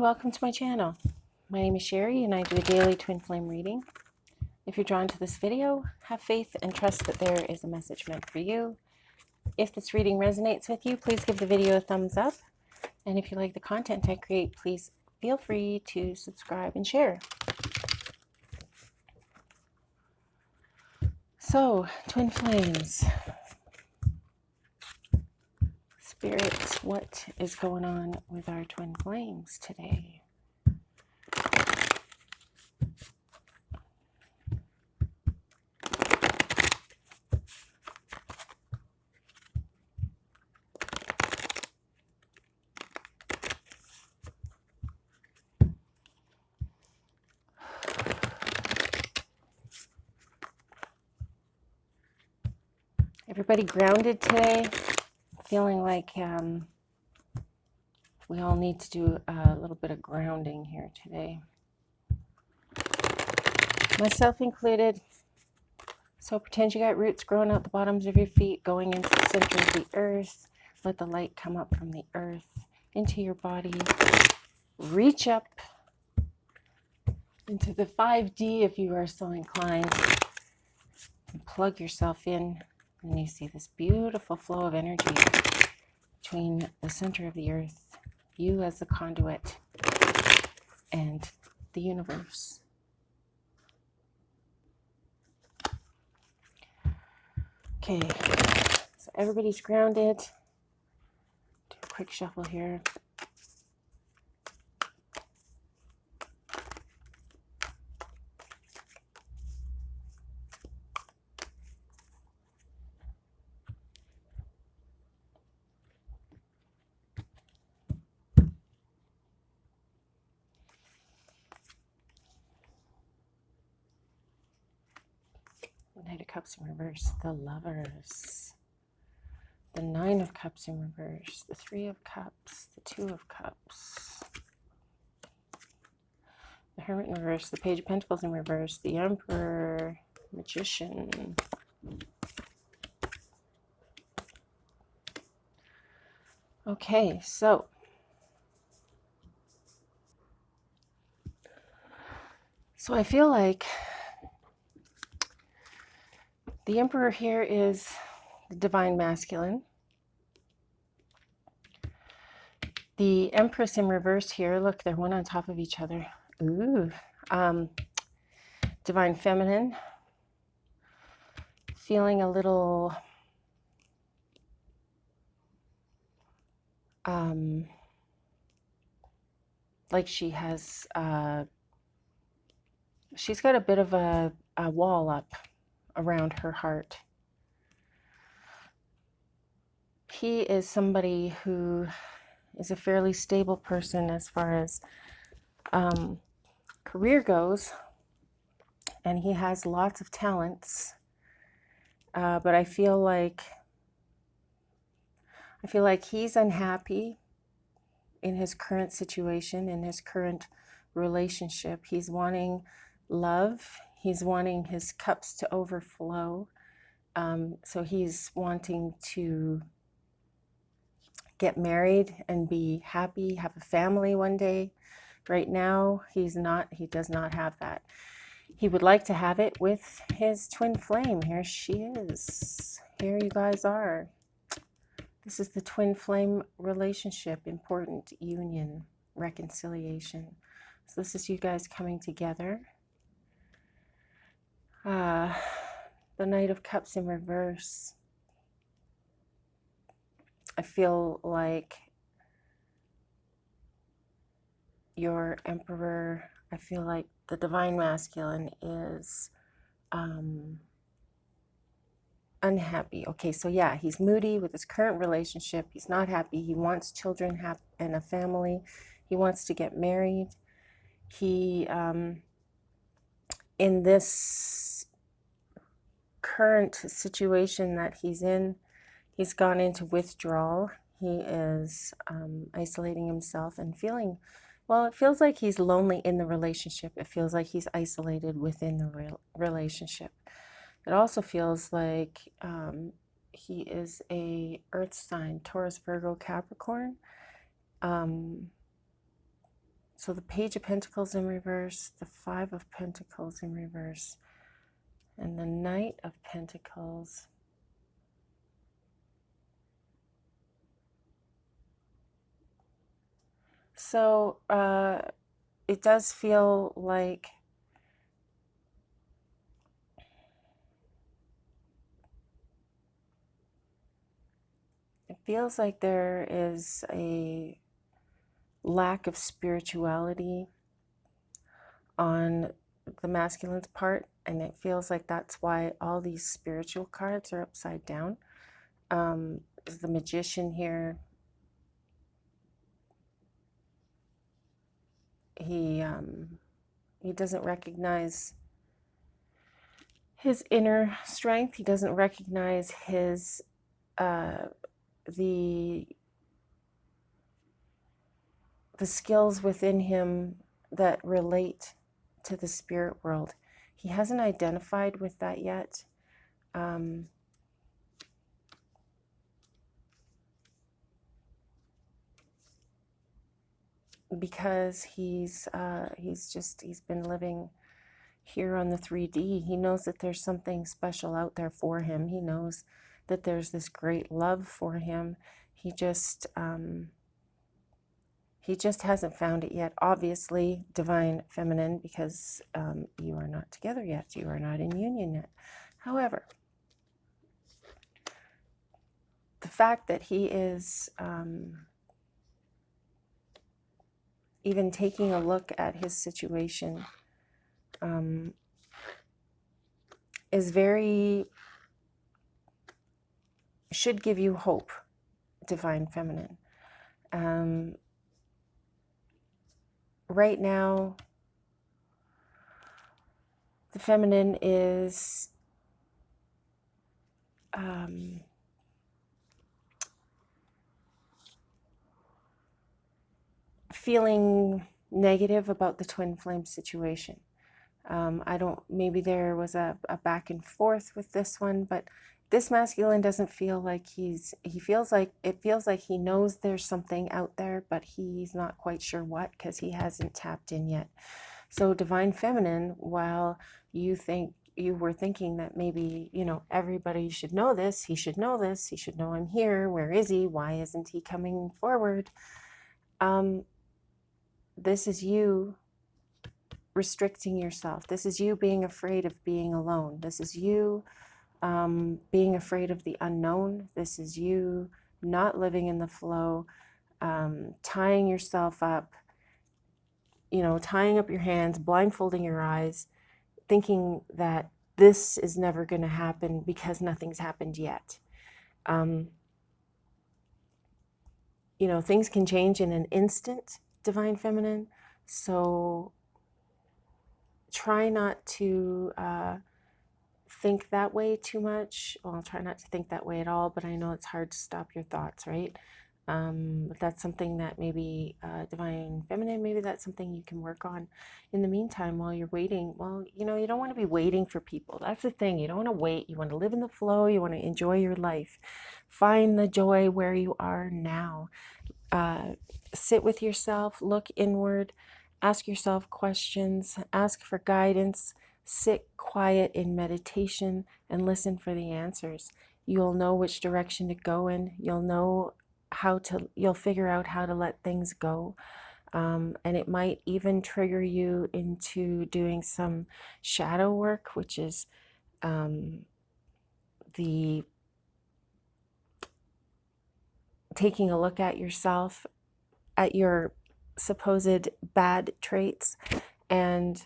welcome to my channel. My name is Sherry and I do a daily twin flame reading. If you're drawn to this video, have faith and trust that there is a message meant for you. If this reading resonates with you, please give the video a thumbs up. And if you like the content I create, please feel free to subscribe and share. So, twin flames. Spirits, what is going on with our twin flames today? Everybody grounded today? Feeling like we all need to do a little bit of grounding here today. Myself included. So pretend you got roots growing out the bottoms of your feet, going into the center of the earth. Let the light come up from the earth into your body. Reach up into the 5D if you are so inclined. And plug yourself in, and you see this beautiful flow of energy between the center of the earth, you as the conduit, and the universe. Okay, so everybody's grounded. Do a quick shuffle here. Knight of Cups in reverse, the Lovers. The Nine of Cups in reverse, the Three of Cups, the Two of Cups. The Hermit in reverse, the Page of Pentacles in reverse, the Emperor, Magician. Okay, so I feel like the Emperor here is the Divine Masculine. The Empress in reverse here, look, they're one on top of each other. Ooh. Divine Feminine. Feeling a little like she has, she's got a bit of a wall up around her heart. He is somebody who is a fairly stable person as far as career goes, and he has lots of talents, but I feel like he's unhappy in his current situation, in his current relationship. He's wanting love. He's wanting his cups to overflow. So he's wanting to get married and be happy, have a family one day. Right now, he does not have that. He would like to have it with his twin flame. Here she is. Here you guys are. This is the twin flame relationship, important union, reconciliation. So this is you guys coming together. The Knight of Cups in reverse. I feel like your Emperor, I feel like the Divine Masculine is unhappy. Okay, so yeah, he's moody with his current relationship. He's not happy. He wants children and a family. He wants to get married. He, in this current situation that he's in, he's gone into withdrawal. He is isolating himself and feeling, well, it feels like he's lonely in the relationship. It feels like he's isolated within the relationship. It also feels like he is a earth sign, Taurus, Virgo, Capricorn. So the Page of Pentacles in reverse, the Five of Pentacles in reverse, and the Knight of Pentacles. So it does feel like there is a lack of spirituality on the masculine's part, and it feels like that's why all these spiritual cards are upside down. Is the Magician here? He doesn't recognize his inner strength. He doesn't recognize his the skills within him that relate to the spirit world. He hasn't identified with that yet. Because he's been living here on the 3D. He knows that there's something special out there for him. He knows that there's this great love for him. He just hasn't found it yet. Obviously, Divine Feminine, because you are not together yet. You are not in union yet. However, the fact that he is even taking a look at his situation is should give you hope, Divine Feminine. Right now, the feminine is feeling negative about the twin flame situation. Maybe there was a back and forth with this one, but this masculine doesn't feel like it feels like he knows there's something out there, but he's not quite sure what, because he hasn't tapped in yet. So Divine Feminine, while you were thinking that maybe, everybody should know this, he should know this, he should know I'm here, where is he, why isn't he coming forward? This is you restricting yourself. This is you being afraid of being alone. This is you being afraid of the unknown. This is you not living in the flow, tying yourself up, tying up your hands, blindfolding your eyes, thinking that this is never going to happen because nothing's happened yet. Things can change in an instant, Divine Feminine. So try not to think that way too much. Well, try not to think that way at all, but I know it's hard to stop your thoughts, right? But that's something that maybe Divine Feminine, maybe that's something you can work on in the meantime while you're waiting. Well, you don't want to be waiting for people. That's the thing. You don't want to wait. You want to live in the flow. You want to enjoy your life. Find the joy where you are now. Sit with yourself, look inward, ask yourself questions, ask for guidance, sit quiet in meditation and listen for the answers. You'll know which direction to go in. You'll figure out how to let things go. And it might even trigger you into doing some shadow work, which is the taking a look at yourself, at your supposed bad traits, and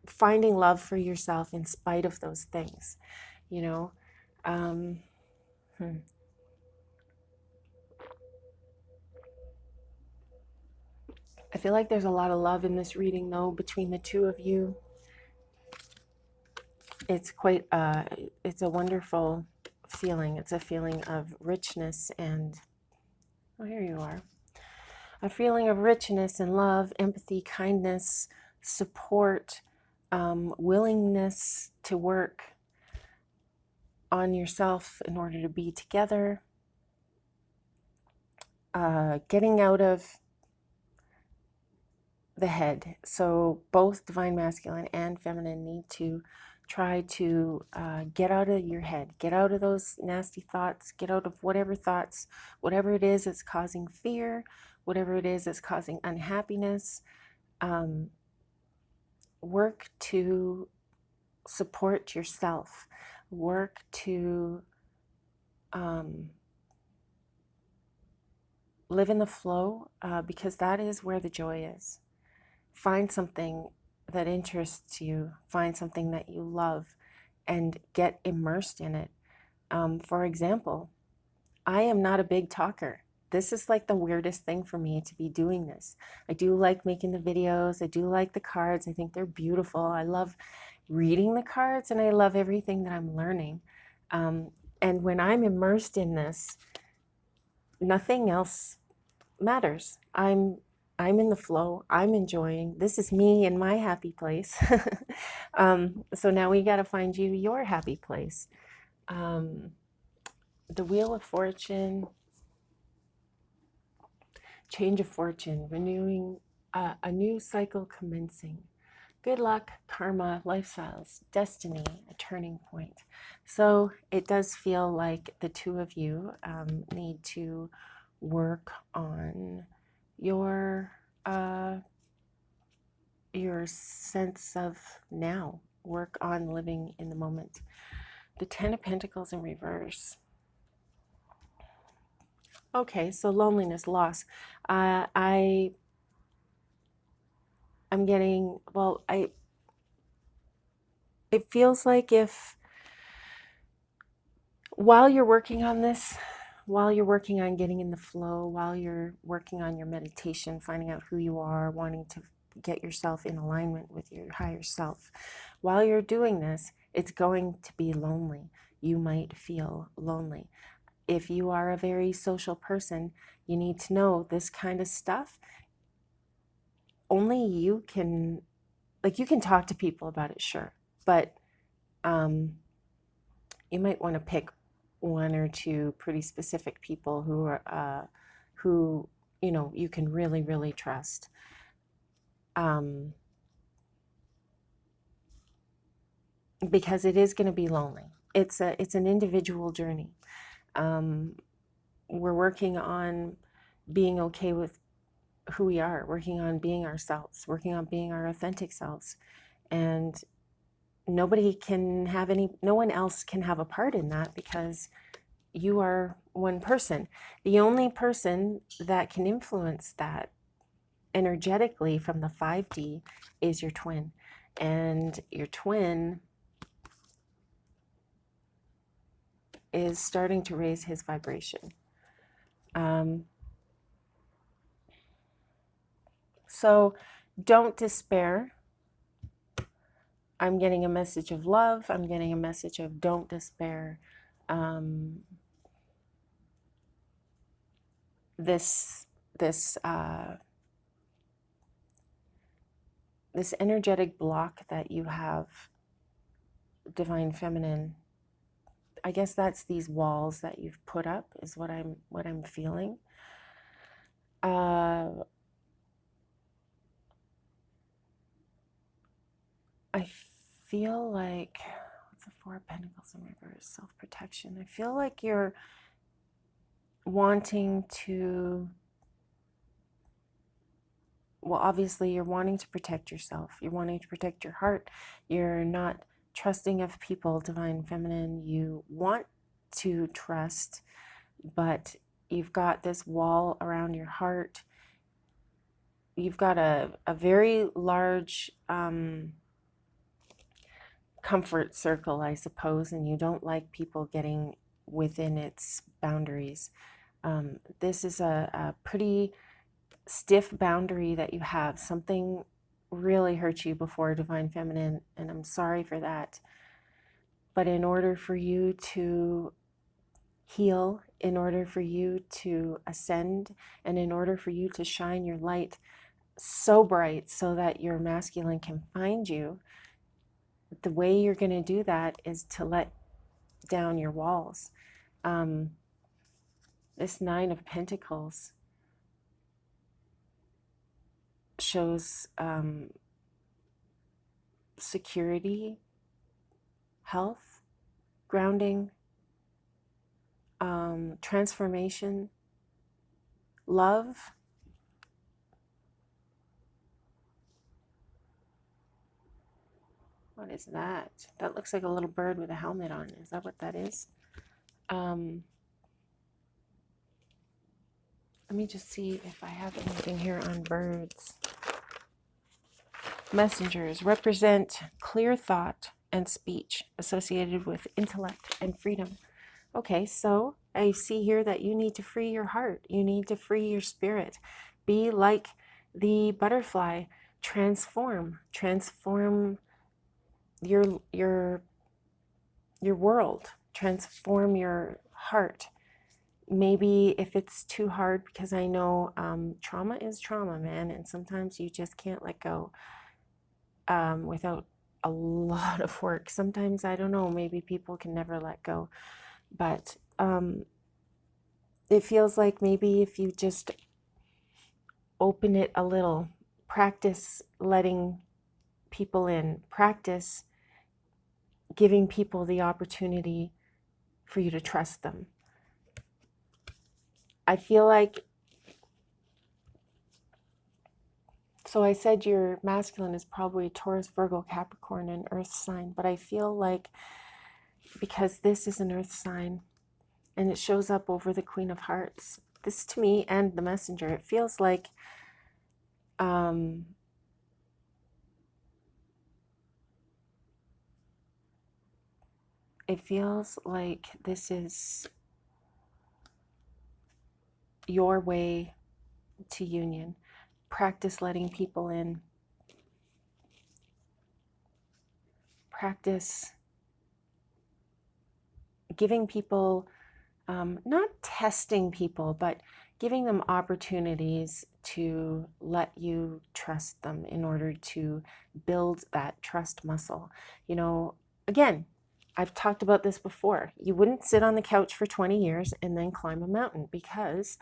finding love for yourself in spite of those things, I feel like there's a lot of love in this reading, though, between the two of you. It's it's a wonderful feeling. It's a feeling of richness and, oh, here you are. A feeling of richness and love, empathy, kindness, support, willingness to work on yourself in order to be together. getting out of the head. So both divine masculine and feminine need to try to get out of your head, get out of those nasty thoughts, get out of whatever thoughts, whatever it is that's causing fear, whatever it is that's causing unhappiness. Work to support yourself, work to live in the flow, because that is where the joy is. Find something that interests you, find something that you love, and get immersed in it. For example, I am not a big talker. This is like the weirdest thing for me to be doing this. I do like making the videos. I do like the cards. I think they're beautiful. I love reading the cards, and I love everything that I'm learning. And when I'm immersed in this, nothing else matters. I'm in the flow. I'm enjoying. This is me in my happy place. So now we got to find you your happy place. The Wheel of Fortune, change of fortune, renewing, a new cycle commencing. Good luck, karma, lifestyles, destiny, a turning point. So it does feel like the two of you need to work on your sense of now. Work on living in the moment. The Ten of Pentacles in reverse. Okay, so loneliness, loss. I'm getting, well, it feels like if while you're working on this, while you're working on getting in the flow, while you're working on your meditation, finding out who you are, wanting to get yourself in alignment with your higher self, while you're doing this, it's going to be lonely. You might feel lonely. If you are a very social person, you need to know this kind of stuff. Only you can, like, you can talk to people about it, sure, but you might want to pick one or two pretty specific people who are who you can really, really trust. Because it is going to be lonely. It's an individual journey. We're working on being okay with who we are, working on being ourselves, working on being our authentic selves, and no one else can have a part in that, because you are one person. The only person that can influence that energetically from the 5D is your twin. And your twin is starting to raise his vibration. So don't despair. I'm getting a message of love. I'm getting a message of don't despair. This energetic block that you have, divine feminine, I guess that's these walls that you've put up, is what I'm feeling. I feel like, what's the Four of Pentacles in reverse? Self-protection. I feel like you're wanting to, well, obviously you're wanting to protect yourself. You're wanting to protect your heart. You're not trusting of people, divine feminine. You want to trust, but you've got this wall around your heart. You've got a very large comfort circle, I suppose, and you don't like people getting within its boundaries. This is a pretty stiff boundary that you have. Something really hurt you before, divine feminine, and I'm sorry for that. But in order for you to heal, in order for you to ascend, and in order for you to shine your light so bright so that your masculine can find you, the way you're going to do that is to let down your walls. This Nine of Pentacles, shows security, health, grounding, transformation, love. What is that? That looks like a little bird with a helmet on. Is that what that is? Let me just see if I have anything here on birds. Messengers represent clear thought and speech associated with intellect and freedom. Okay, so I see here that you need to free your heart. You need to free your spirit. Be like the butterfly. Transform your world. Transform your heart. Maybe if it's too hard, because I know trauma is trauma, man, and sometimes you just can't let go without a lot of work. Sometimes, I don't know, maybe people can never let go, but it feels like maybe if you just open it a little, practice letting people in, practice giving people the opportunity for you to trust them. I feel like, so I said your masculine is probably Taurus, Virgo, Capricorn, and Earth sign, but I feel like because this is an Earth sign and it shows up over the Queen of Hearts, this to me and the Messenger, it feels like this is your way to union. Practice letting people in. Practice giving people, not testing people, but giving them opportunities to let you trust them in order to build that trust muscle. You know, again, I've talked about this before. You wouldn't sit on the couch for 20 years and then climb a mountain, because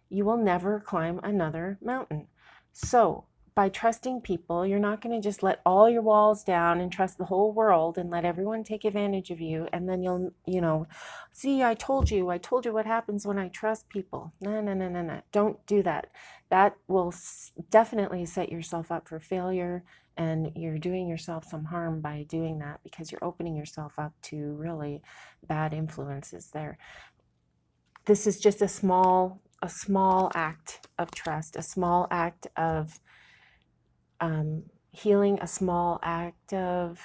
you will never climb another mountain. So by trusting people, you're not going to just let all your walls down and trust the whole world and let everyone take advantage of you. And then you'll, see, I told you what happens when I trust people. No. Don't do that. That will definitely set yourself up for failure. And you're doing yourself some harm by doing that, because you're opening yourself up to really bad influences there. This is just a small act of trust, a small act of healing, a small act of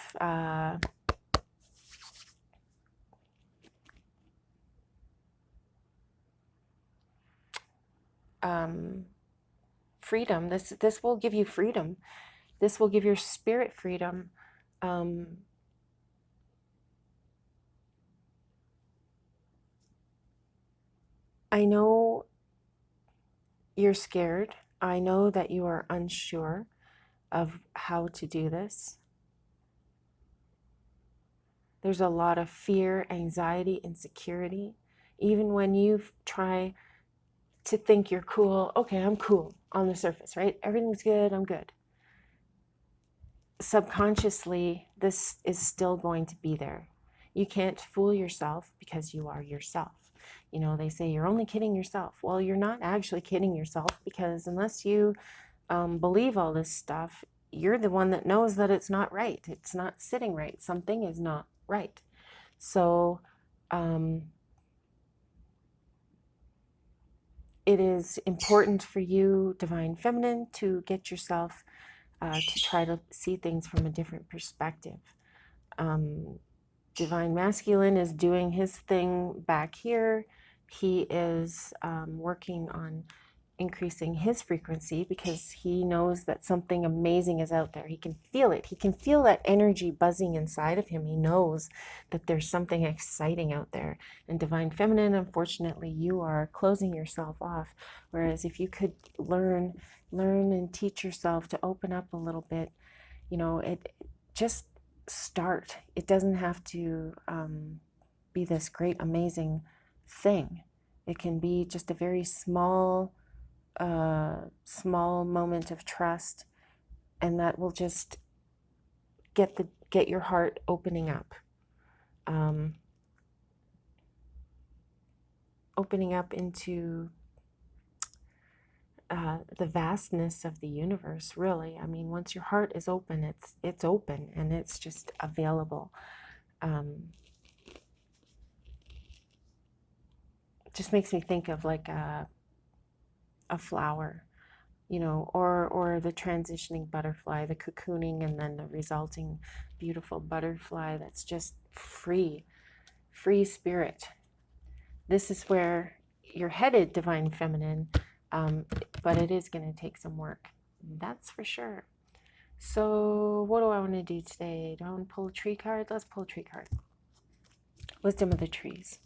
freedom. This will give you freedom. This will give your spirit freedom. I know you're scared. I know that you are unsure of how to do this. There's a lot of fear, anxiety, insecurity. Even when you try to think you're cool, okay, I'm cool on the surface, right? Everything's good, I'm good. Subconsciously, this is still going to be there. You can't fool yourself, because you are yourself. You know, they say you're only kidding yourself. Well, you're not actually kidding yourself, because unless you believe all this stuff, you're the one that knows that it's not right. It's not sitting right. Something is not right. So it is important for you, Divine Feminine, to get yourself to try to see things from a different perspective. Divine Masculine is doing his thing back here. He is working on increasing his frequency, because he knows that something amazing is out there. He can feel it. He can feel that energy buzzing inside of him. He knows that there's something exciting out there. And Divine Feminine, unfortunately, you are closing yourself off. Whereas if you could learn and teach yourself to open up a little bit, it just start. It doesn't have to be this great, amazing thing. It can be just a very small small moment of trust, and that will just get your heart opening up. Opening up into the vastness of the universe, really. I mean, once your heart is open, it's open and it's just available. Just makes me think of like a flower, you know, or the transitioning butterfly, the cocooning, and then the resulting beautiful butterfly that's just free spirit. This is where you're headed, Divine Feminine, but it is going to take some work. That's for sure. So what do I want to do today? Do I want to pull a tree card? Let's pull a tree card. Wisdom of the trees.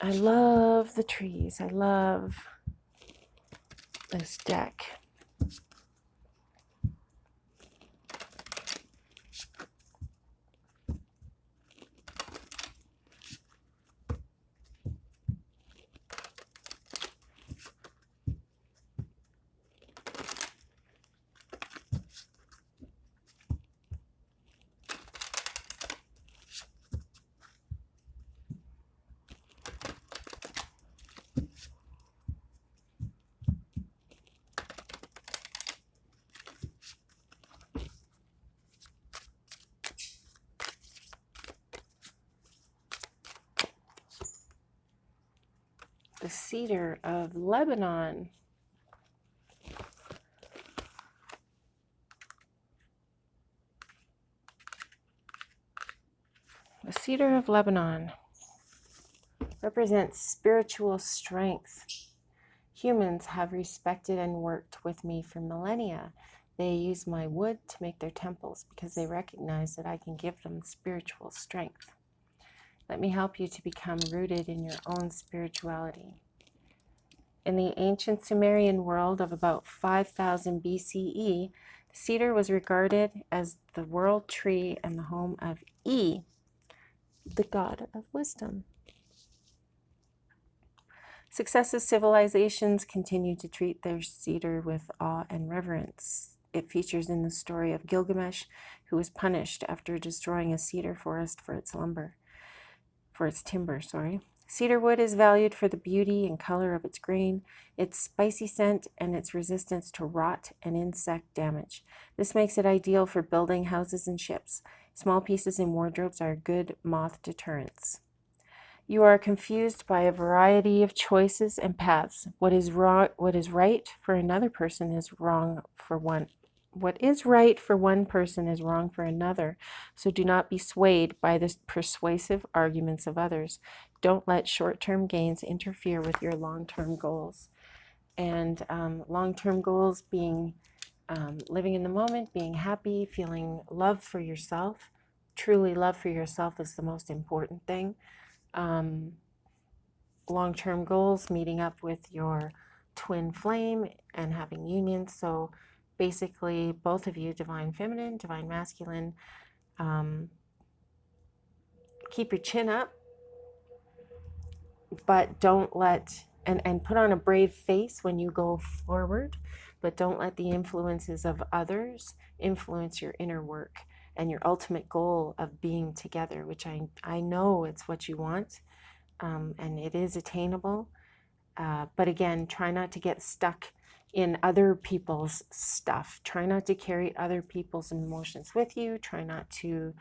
I love the trees. I love this deck. The cedar of Lebanon. The cedar of Lebanon represents spiritual strength. Humans have respected and worked with me for millennia. They use my wood to make their temples because they recognize that I can give them spiritual strength. Let me help you to become rooted in your own spirituality. In the ancient Sumerian world of about 5000 BCE, the cedar was regarded as the world tree and the home of E, the god of wisdom. Successive civilizations continue to treat their cedar with awe and reverence. It features in the story of Gilgamesh, who was punished after destroying a cedar forest for its timber. Cedar wood is valued for the beauty and color of its grain, its spicy scent, and its resistance to rot and insect damage. This makes it ideal for building houses and ships. Small pieces in wardrobes are good moth deterrents. You are confused by a variety of choices and paths. What is right for another person is wrong for one. What is right for one person is wrong for another. So do not be swayed by the persuasive arguments of others. Don't let short-term gains interfere with your long-term goals. And long-term goals being living in the moment, being happy, feeling love for yourself. Truly love for yourself is the most important thing. Long-term goals, meeting up with your twin flame and having unions. So basically both of you, Divine Feminine, Divine Masculine, keep your chin up, but don't let, and put on a brave face when you go forward, but don't let the influences of others influence your inner work and your ultimate goal of being together, which I know it's what you want. And it is attainable. But again, try not to get stuck in other people's stuff. Try not to carry other people's emotions with you. Try not to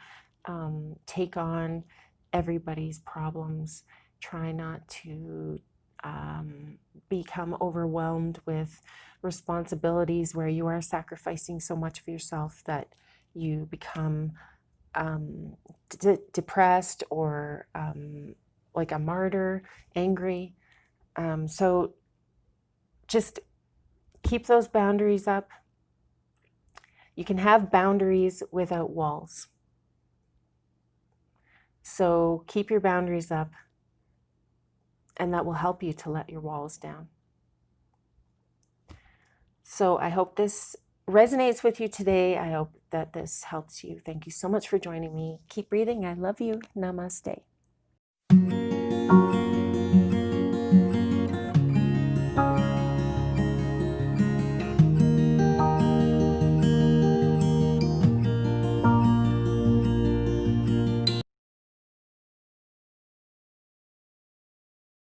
take on everybody's problems. Try not to become overwhelmed with responsibilities where you are sacrificing so much of yourself that you become depressed or like a martyr, angry. So just keep those boundaries up. You can have boundaries without walls. So keep your boundaries up, and that will help you to let your walls down. So I hope this resonates with you today. I hope that this helps you. Thank you so much for joining me. Keep breathing. I love you. Namaste.